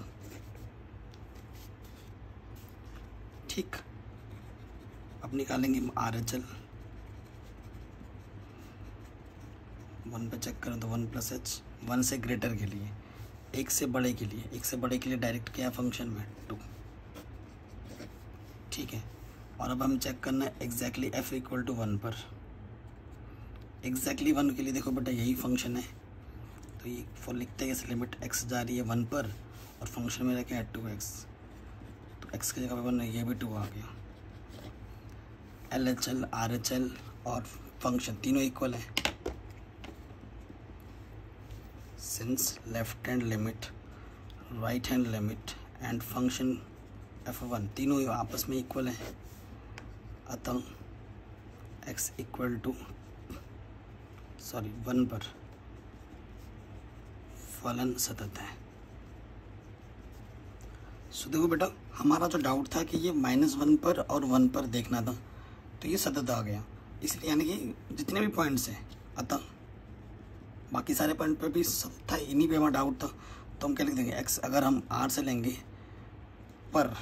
ठीक। अब निकालेंगे RHL, 1 पे चेक करें तो 1 प्लस h, 1 से ग्रेटर के लिए, एक से बड़े के लिए, एक से बड़े के लिए डायरेक्ट क्या फंक्शन में? 2, ठीक है। और अब हम चेक करना है एग्जैक्टली f इक्वल टू 1 पर, एग्जैक्टली 1 के लिए देखो बेटा यही फंक्शन है, तो ये फॉर लिखते हैं, लिमिट x जा रही है 1 पर और फंक्शन में रखे 2x, तो x की जगह पे 1, ये भी 2 आ गया। LHL RHL और फंक्शन तीनों इक्वल है, since left hand limit right hand limit and function f1 तीनों आपस में इक्वल है, अतः x इक्वल टू 1 पर फलन सतत है। सो देखो बेटा, हमारा जो डाउट था कि ये -1 पर और 1 पर देखना था, तो ये सतत आ गया, इसलिए यानी कि जितने भी पॉइंट्स हैं, अतः बाकी सारे पॉइंट पे भी सतत था, इन्हीं पे हमारा डाउट था, तो हम क्या लिख देंगे? x अगर हम r से लेंगे, पर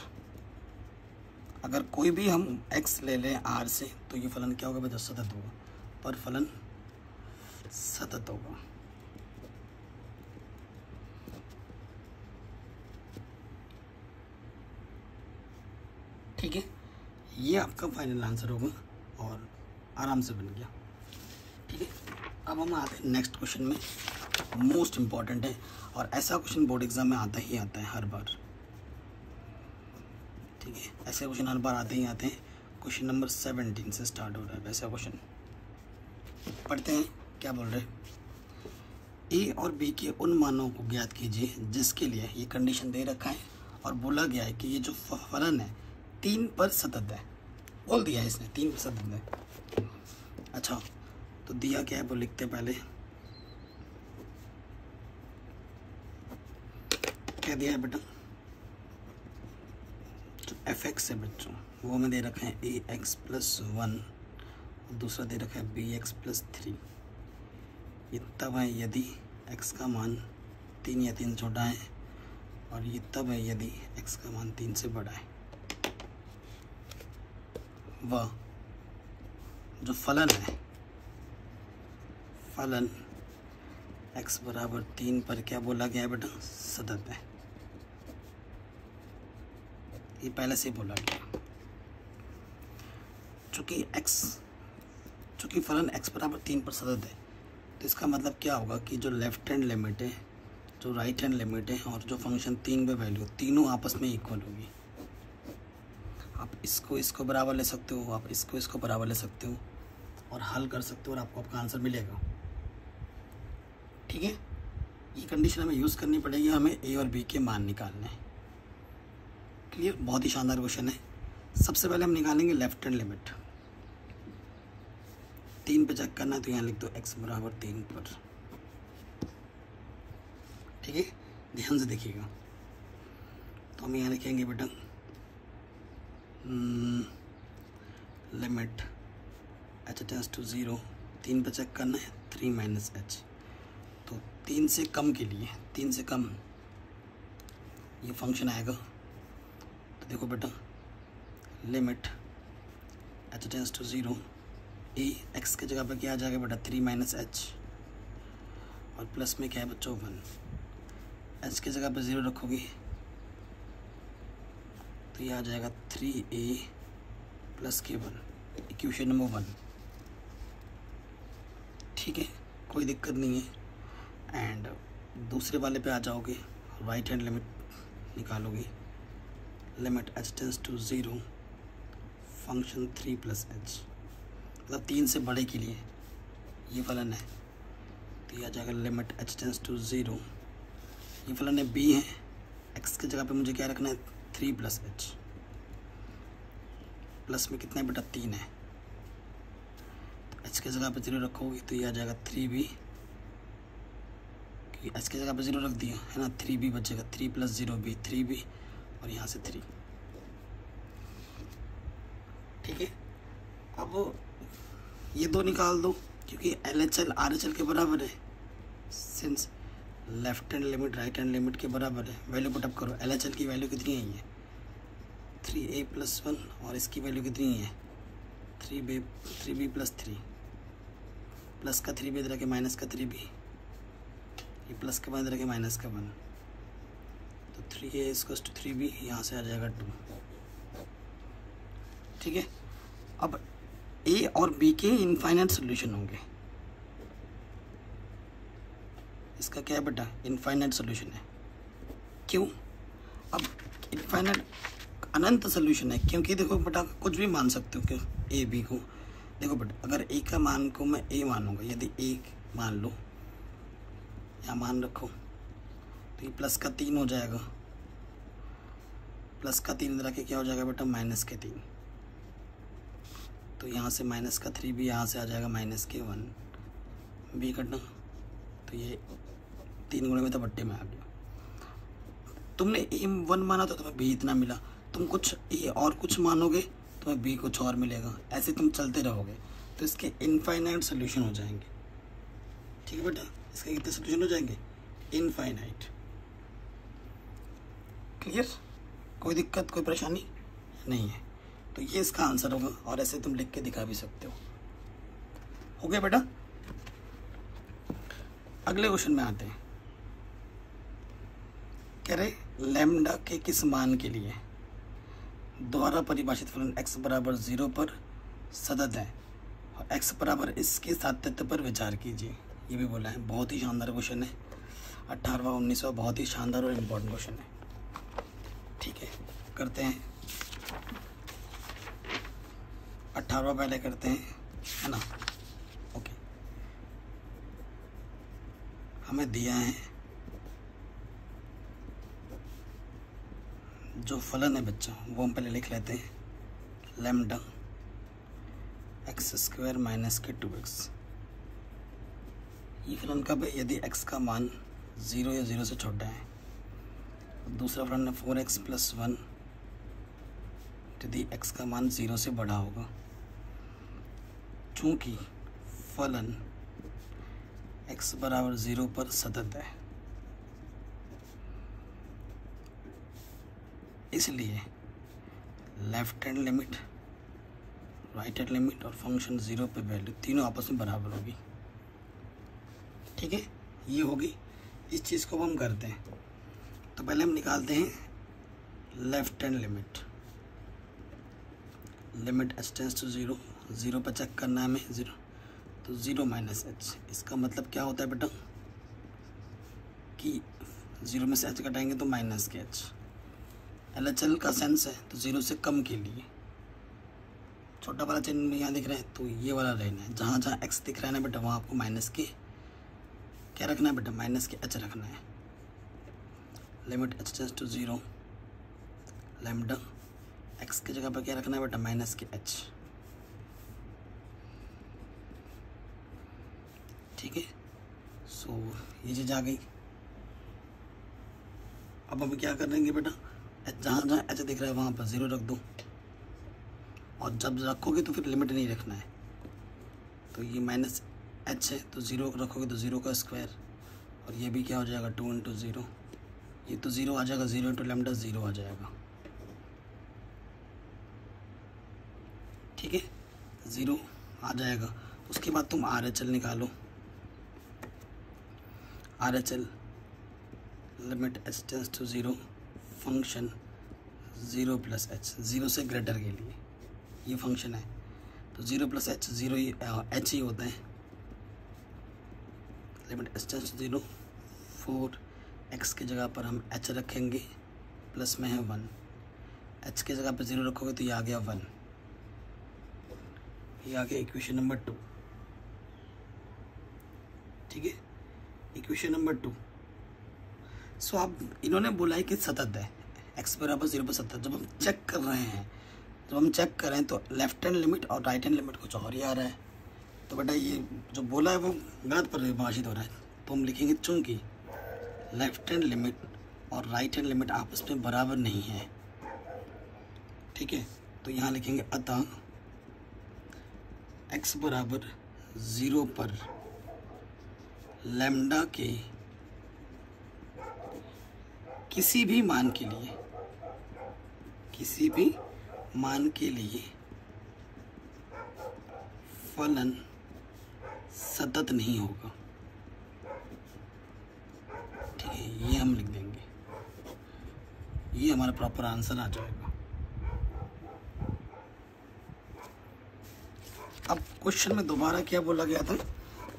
अगर कोई भी हम x ले लें r से, तो ये फलन क्या होगा बेटा? सतत होगा, पर फलन सतत होगा। ठीक है, ये आपका फाइनल आंसर होगा और आराम से बन गया। ठीक है, अब हम आते हैं नेक्स्ट क्वेश्चन में, मोस्ट इम्पॉर्टेंट है और ऐसा क्वेश्चन बोर्ड एग्जाम में आता ही आता है हर बार। ठीक है, ऐसे क्वेश्चन हर बार आते ही आते हैं। क्वेश्चन नंबर 17 से स्टार्ट हो रहा है वैसा क्वेश्चन। पढ़ते हैं क्या बोल रहे हैं। ए और बी के उन मानों को ज्ञात कीजिए जिसके लिए ये कंडीशन दे रखा है और बोला गया है कि ये जो फलन है 3 पर सतत है। बोल दिया है इसने 3 पर सतत है। अच्छा, तो दिया क्या है वो लिखते पहले। क्या दिया है बेटा, जो एफ एक्स है बच्चों वो हमें दे रखा है ए एक्स प्लस 1, दूसरा दे रखा है बी एक्स प्लस 3। ये तब है यदि x का मान 3 या 3 छोटा है, और ये तब है यदि x का मान 3 से बड़ा है। वह जो फलन है, फलन x बराबर 3 पर क्या बोला गया है बेटा, सतत है। ये पहले से बोला गया। चूँकि फलन x बराबर 3 पर सतत है, तो इसका मतलब क्या होगा कि जो लेफ्ट हैंड लिमिट है, जो राइट हैंड लिमिट है और जो फंक्शन 3 पे वैल्यू, तीनों आपस में इक्वल होगी। आप इसको बराबर ले सकते हो, आप इसको बराबर ले सकते हो और हल कर सकते हो और आपको आपका आंसर मिलेगा। ठीक है, ये कंडीशन हमें यूज़ करनी पड़ेगी, हमें ए और बी के मान निकालने हैं। क्लियर, बहुत ही शानदार क्वेश्चन है। सबसे पहले हम निकालेंगे लेफ्ट हैंड लिमिट। 3 पे चेक करना है तो यहाँ लिख दो x बराबर 3 पर। ठीक है, ध्यान से देखिएगा। तो हम यहाँ लिखेंगे बेटा लिमिट h टेंड्स टू 0। 3 पे चेक करना है 3 माइनस h। तो 3 से कम के लिए, 3 से कम ये फंक्शन आएगा। तो देखो बेटा limit h tends to 0, a x की जगह पर क्या आ जाएगा बेटा 3 माइनस एच, और प्लस में क्या है बच्चों 1। एच की जगह पर 0 रखोगे तो ये आ जाएगा 3a प्लस के 1, इक्वेशन नंबर 1। ठीक है, कोई दिक्कत नहीं है। एंड दूसरे वाले पे आ जाओगे, राइट हैंड लिमिट निकालोगे। Limit h tends to 0 function 3 plus h, मतलब 3 से बड़े के लिए ये फलन है। तो ये आ जाएगा लिमिट h टेंड्स टू 0। ये फलन है b है, x की जगह पे मुझे क्या रखना है 3 प्लस h। प्लस में कितना है बेटा 3 है, तो h की जगह पे 0 रखोगे तो ये आ जाएगा 3b, क्योंकि h की जगह पे 0 रख दिया है ना, 3b बचेगा। 3 प्लस 0b 3b, और यहाँ से 3। ठीक है, अब ये दो निकाल दो क्योंकि LHL RHL के बराबर है। Since left hand limit right hand limit के बराबर है, वैल्यू पुटअप करो। LHL की वैल्यू कितनी है, ये 3a प्लस 1, और इसकी वैल्यू कितनी है 3b प्लस 3। प्लस का 3b इधर के माइनस का 3b, ये प्लस के बाद इधर के माइनस का 1। तो 3a इक्वल्स टू 3b, यहाँ से आ जाएगा 2। ठीक है, अब ए और बी के इनफाइनाइट सोल्यूशन होंगे। इसका क्या है बेटा, इनफाइनाइट सोल्यूशन है। क्यों, अब इनफाइनाइट अनंत सोल्यूशन है क्योंकि देखो बेटा कुछ भी मान सकते हो क्यों ए बी को। देखो बेटा अगर ए का मान को मैं ए मानूंगा, यदि ए मान लो, यहाँ मान रखो, तो ये प्लस का 3 हो जाएगा। प्लस का 3 इधर के क्या हो जाएगा बेटा माइनस के 3। तो यहाँ से माइनस का 3 भी यहाँ से आ जाएगा माइनस के 1 बी कटना। तो ये 3 गुणे में तो बट्टे में आ गया। तुमने ए 1 माना तो तुम्हें बी इतना मिला, तुम कुछ ए और कुछ मानोगे तुम्हें बी कुछ और मिलेगा, ऐसे तुम चलते रहोगे तो इसके इनफाइनाइट सोल्यूशन हो जाएंगे। ठीक है बेटा, इसके कितने सोल्यूशन हो जाएंगे, इनफाइनाइट। क्लियर, कोई दिक्कत कोई परेशानी नहीं है। तो ये इसका आंसर होगा और ऐसे तुम लिख के दिखा भी सकते हो। गया बेटा, अगले क्वेश्चन में आते हैं। कह रहे लैम्डा के किस मान के लिए द्वारा परिभाषित फलन x बराबर 0 पर सतत है और x बराबर इसके सातत्य पर विचार कीजिए। ये भी बोला है, बहुत ही शानदार क्वेश्चन है। 18वां 19वां बहुत ही शानदार और इम्पोर्टेंट क्वेश्चन है। ठीक है, करते हैं। 18वां पहले करते हैं, है ना। ओके, हमें दिया है जो फलन है बच्चा, वो हम पहले लिख लेते हैं। लैम्डा x² माइनस के 2x। ये फलन कब है? यदि x का मान 0 या 0 से छोटा है। दूसरा फलन है 4x + 1, यदि x का मान 0 से बड़ा होगा। चूंकि फलन x बराबर 0 पर सतत है, इसलिए left hand limit, right hand limit और फंक्शन 0 पे वैल्यू तीनों आपस में बराबर होगी। ठीक है, ये होगी। इस चीज़ को हम करते हैं तो पहले हम निकालते हैं left hand limit. Limit h tends to 0, 0 पर चेक करना है हमें 0, तो 0 माइनस h। इसका मतलब क्या होता है बेटा कि 0 में से h घटाएंगे तो माइनस के h। LHL का सेंस है तो 0 से कम के लिए छोटा वाला चिन्ह यहाँ दिख रहा है तो ये वाला रहना है। जहाँ जहाँ x दिख रहा है ना बेटा, वहाँ आपको माइनस के क्या रखना है बेटा? माइनस के h रखना है। Limit h tends to 0, lambda x की जगह पर क्या रखना है बेटा? माइनस के h। ठीक है, सो ये चीज़ आ गई। अब हम क्या करेंगे बेटा? जहाँ जहाँ h दिख रहा है वहाँ पर 0 रख दो, और जब रखोगे तो फिर लिमिट नहीं रखना है। तो ये माइनस h है तो 0 रखोगे तो 0 का स्क्वायर, और ये भी क्या हो जाएगा? 2 × 0। ये तो 0 आ जाएगा, 0 × लैम्डा 0 आ जाएगा। ठीक है, 0 आ जाएगा। उसके बाद तुम RHL निकालो। RHL limit h tends to 0, function 0 + h, 0 से ग्रेटर के लिए ये फंक्शन है तो 0 + h, 0 ही h ही होता है। Limit h tends to 0, 4x की जगह पर हम h रखेंगे, प्लस में है 1। h की जगह पर 0 रखोगे तो ये आ गया 1। ये आ गया इक्वेशन नंबर 2। ठीक है, इक्वेशन नंबर 2। सो अब इन्होंने बोला है कि सतत है, x बराबर 0 पर सतत। जब हम चेक कर रहे हैं, जब हम चेक करें तो लेफ्ट हैंड लिमिट और राइट हैंड लिमिट कुछ और ही आ रहा है। तो बेटा ये जो बोला है वो गलत परिभाषित हो रहा है। तो हम लिखेंगे चूंकि लेफ्ट हैंड लिमिट और राइट हैंड लिमिट आपस में बराबर नहीं है। ठीक है, तो यहाँ लिखेंगे अतः x बराबर 0 पर लैम्डा के किसी भी मान के लिए, किसी भी मान के लिए फलन सतत नहीं होगा। ठीक है, ये हम लिख देंगे, ये हमारा प्रॉपर आंसर आ जाएगा। अब क्वेश्चन में दोबारा क्या बोला गया था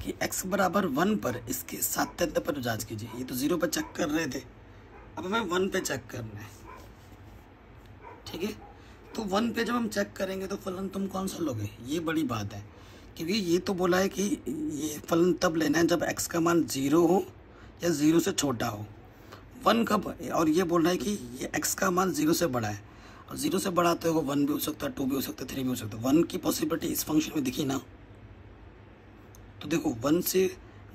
कि x बराबर 1 पर इसके सातत्य पर जांच कीजिए। ये तो 0 पर चेक कर रहे थे, अब हमें 1 पे चेक करना है। ठीक है, तो 1 पे जब हम चेक करेंगे तो फलन तुम कौन सा लोगे? ये बड़ी बात है, क्योंकि ये तो बोला है कि ये फलन तब लेना है जब x का मान 0 हो या 0 से छोटा हो। 1 कब? और ये बोल रहा है कि ये x का मान 0 से बड़ा है, और 0 से बड़ा तो 1 भी हो सकता है, 2 भी हो सकता है, 3 भी हो सकता है। 1 की पॉसिबिलिटी इस फंक्शन में दिखी ना। तो देखो 1 से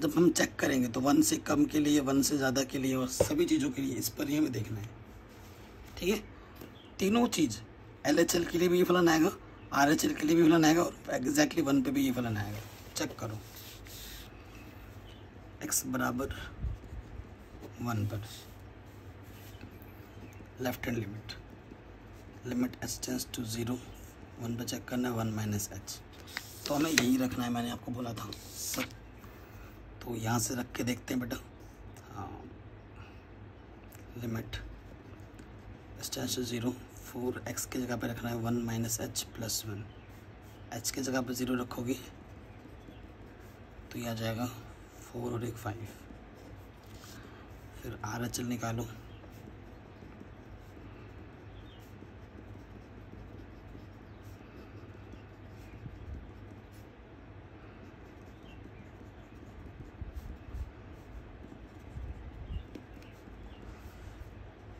जब हम चेक करेंगे तो 1 से कम के लिए, 1 से ज़्यादा के लिए, और सभी चीज़ों के लिए इस पर ही हमें देखना है। ठीक है, तीनों चीज़ LHL के लिए भी ये फलन आएगा, RHL के लिए भी फलन आएगा, और एग्जैक्टली 1 पे भी ये फलन आएगा। चेक करो, x बराबर 1 पर left hand limit, limit h tends to 0, 1 पर चेक करना है 1 - h। तो हमें यही रखना है, मैंने आपको बोला था सब। तो तो यहाँ से रख के देखते हैं बेटा। हाँ, limit h tends to 0, 4x की जगह पे रखना है 1 माइनस एच प्लस 1। h की जगह पे 0 रखोगे तो ये आ जाएगा 4 और 1 5। फिर RHL निकालो।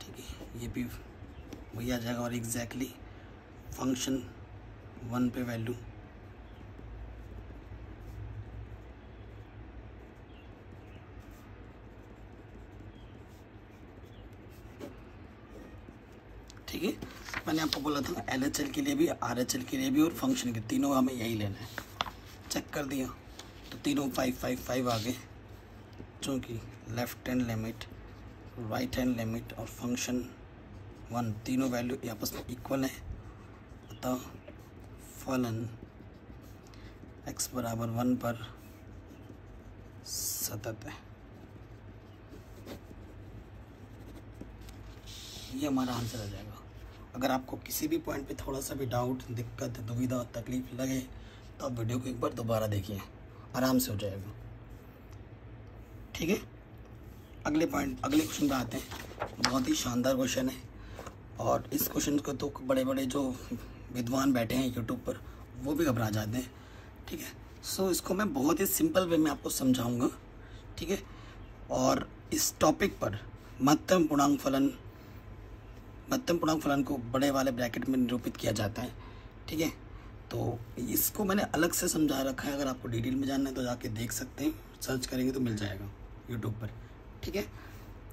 ठीक है, ये भी वही आ जाएगा और एग्जैक्टली फंक्शन 1 पे वैल्यू ठीक है। मैंने आपको बोला था LHL के लिए भी, RHL के लिए भी और फंक्शन के तीनों हमें यही लेना है। चेक कर दिया तो तीनों 5 5 5 आ गए, चूँकि left hand limit, right hand limit और फंक्शन 1 तीनों वैल्यू आपस में इक्वल है। अतः फलन x बराबर 1 पर सतत है। ये हमारा आंसर आ जाएगा। अगर आपको किसी भी पॉइंट पे थोड़ा सा भी डाउट, दिक्कत, दुविधा, तकलीफ लगे तो आप वीडियो को एक बार दोबारा देखिए, आराम से हो जाएगा। ठीक है, अगले क्वेश्चन पे आते हैं। बहुत ही शानदार क्वेश्चन है और इस क्वेश्चन को तो बड़े बड़े जो विद्वान बैठे हैं यूट्यूब पर वो भी घबरा जाते हैं। ठीक है, सो इसको मैं बहुत ही सिंपल वे में आपको समझाऊंगा। ठीक है, और इस टॉपिक पर महत्तम पूर्णांक फलन को बड़े वाले ब्रैकेट में निरूपित किया जाता है। ठीक है, तो इसको मैंने अलग से समझा रखा है। अगर आपको डिटेल में जानना है तो जाके देख सकते हैं, सर्च करेंगे तो मिल जाएगा यूट्यूब पर। ठीक है,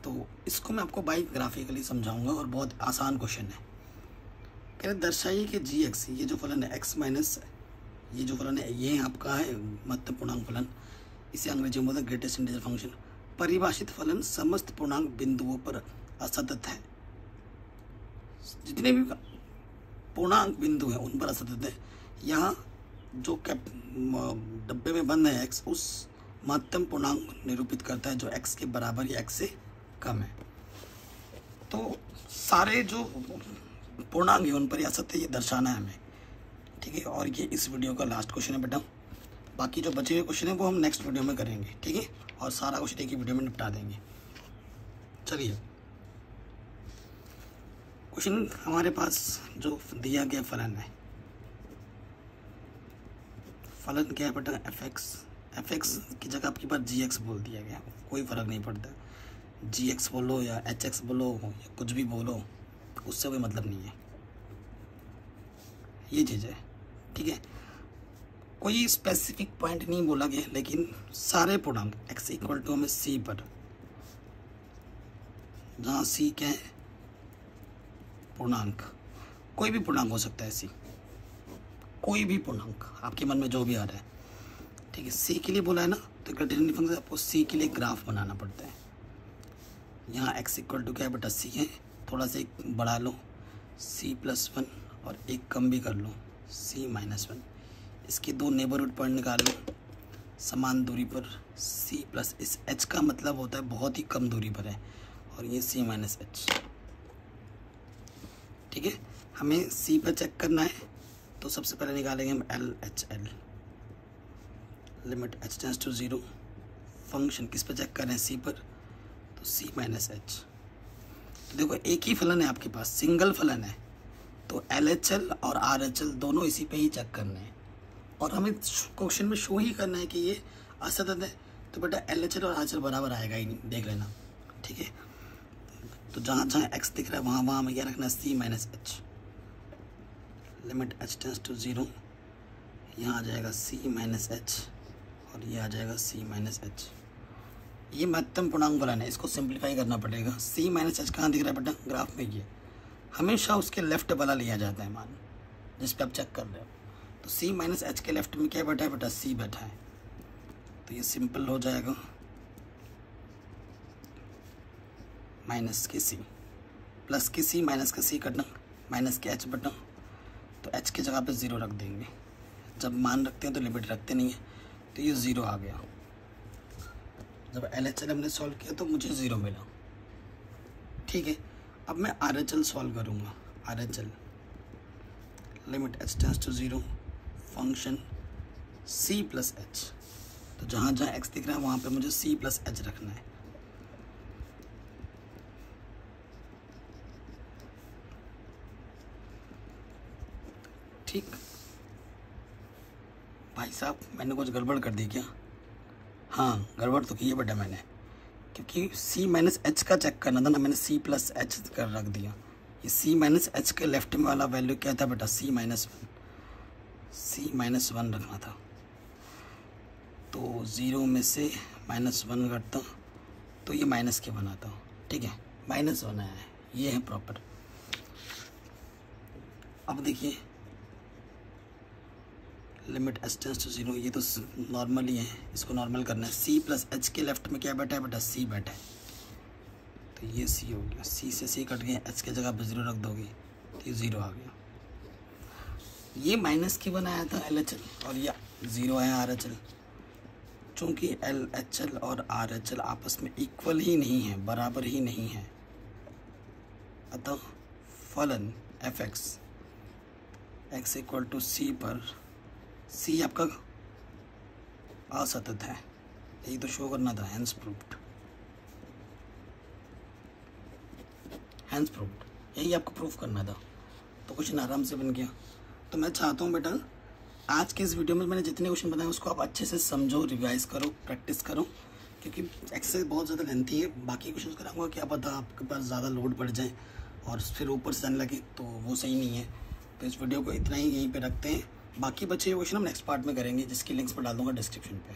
तो इसको मैं आपको बाई ग्राफिकली समझाऊंगा और बहुत आसान क्वेश्चन है। कह रहे दर्शाइए कि gx, ये जो फलन है x माइनस ये जो फलन है ये आपका है महत्तम पूर्णांक फलन, इसे अंग्रेजी में बोलते हैं ग्रेटेस्ट इंटीजर फंक्शन। परिभाषित फलन समस्त पूर्णांक बिंदुओं पर असतत है। जितने भी पूर्णांक बिंदु हैं उन पर असतत है। यहाँ जो डब्बे में बंद है x, उस महत्तम पूर्णांक निरूपित करता है जो x के बराबर या x से कम है। तो सारे जो पूर्णांक है उन पर असत्य ये दर्शाना है हमें। ठीक है, और ये इस वीडियो का लास्ट क्वेश्चन है बेटा। बाकी जो बचे हुए क्वेश्चन है वो हम नेक्स्ट वीडियो में करेंगे। ठीक है, और सारा क्वेश्चन एक ही वीडियो में निपटा देंगे। चलिए, क्वेश्चन हमारे पास जो दिया गया फलन है, फलन क्या है बेटा fx की जगह आपके पास gx बोल दिया गया, कोई फ़र्क नहीं पड़ता। gx बोलो या hx बोलो या कुछ भी बोलो, उससे कोई मतलब नहीं है। ये चीज़ है। ठीक है, कोई स्पेसिफिक पॉइंट नहीं बोला गया, लेकिन सारे पूर्णांक x इक्वल टू हमें c पर, जहाँ c क्या है पूर्णांक, कोई भी पूर्णांक हो सकता है c, कोई भी पूर्णांक आपके मन में जो भी आ रहा है। ठीक है, c के लिए बोला है ना, तो ग्रेटेस्ट फंक्शन आपको c के लिए ग्राफ बनाना पड़ता है। यहाँ x इक्वल टू क्या है बेटा c है, थोड़ा सा एक बढ़ा लो c प्लस 1 और एक कम भी कर लो c माइनस 1। इसके दो नेबरहुड पॉइंट निकाल लो समान दूरी पर c प्लस, इस h का मतलब होता है बहुत ही कम दूरी पर है, और ये c माइनस h। ठीक है, हमें c पर चेक करना है तो सबसे पहले निकालेंगे हम LHL, limit h tends to 0। Function किस पर चेक कर रहे हैं c पर, तो c माइनस h। तो देखो एक ही फलन है आपके पास, सिंगल फलन है, तो LHL और RHL दोनों इसी पे ही चेक करने हैं और हमें क्वेश्चन में शो ही करना है कि ये असतत है। तो बेटा LHL और RHL बराबर आएगा ही नहीं, देख लेना। ठीक है, तो जहाँ जहाँ x दिख रहा है वहाँ वहाँ हमें क्या रखना है c minus h, limit h tends to 0। यहाँ आ जाएगा c माइनस h और ये आ जाएगा c माइनस h। ये महत्तम पूर्णांक फलन है, इसको सिंप्लीफाई करना पड़ेगा। c माइनस h कहाँ दिख रहा है बेटा, ग्राफ में। ये हमेशा उसके लेफ्ट वाला लिया जाता है मान जिस पे आप चेक कर रहे हो। तो c माइनस h के लेफ्ट में क्या बैठा है बेटा, c बैठा है। तो ये सिंपल हो जाएगा माइनस के c, प्लस के c, माइनस का c कटना, माइनस के h बटना, तो h की जगह पे 0 रख देंगे। जब मान रखते हैं तो लिमिट रखते नहीं है, तो ये 0 आ गया। जब LHL हमने सॉल्व किया तो मुझे 0 मिला। ठीक है, अब मैं RHL सॉल्व करूँगा। RHL limit h tends to 0 function c plus h। तो जहाँ जहाँ x दिख रहा है वहाँ पे मुझे c प्लस h रखना है। ठीक, भाई साहब मैंने कुछ गड़बड़ कर दी क्या? हाँ, गड़बड़ तो की है बेटा मैंने, क्योंकि c माइनस एच का चेक करना था ना, मैंने c प्लस एच कर रख दिया। ये c माइनस एच के लेफ्ट में वाला वैल्यू क्या था बेटा? c माइनस वन रखना था। तो 0 में से -1 घटता तो ये माइनस के बनाता। ठीक है, -1 आया है, ये है प्रॉपर। अब देखिए लिमिट h टेंड्स टू 0, ये तो नॉर्मल ही है, इसको नॉर्मल करना है। c प्लस एच के लेफ्ट में क्या बैठा है बेटा? c बैठा है, तो ये c हो गया। c से c कट गया, h के जगह पर 0 रख दोगे तो ये 0 आ गया। ये माइनस के बनाया था LHL और ये 0 है RHL। चूँकि LHL और RHL आपस में इक्वल ही नहीं है, बराबर ही नहीं है, अतः फलन fx x equal to c पर c आपका असतत है, यही तो शो करना था। हैंस प्रूव्ड, यही आपको प्रूफ करना था। तो क्वेश्चन आराम से बन गया। तो मैं चाहता हूँ बेटा आज के इस वीडियो में मैंने जितने क्वेश्चन बताए उसको आप अच्छे से समझो, रिवाइज करो, प्रैक्टिस करो, क्योंकि एक्सरसाइज बहुत ज़्यादा लेंथी है। बाकी क्वेश्चन कराऊंगा, क्या पता आपके पास ज़्यादा लोड पड़ जाए और फिर ऊपर से जाने लगे, तो वो सही नहीं है। तो इस वीडियो को इतना ही यहीं पे रखते हैं। बाकी बचे हुए क्वेश्चन हम नेक्स्ट पार्ट में करेंगे, जिसकी लिंक्स पर डाल दूँगा डिस्क्रिप्शन पे।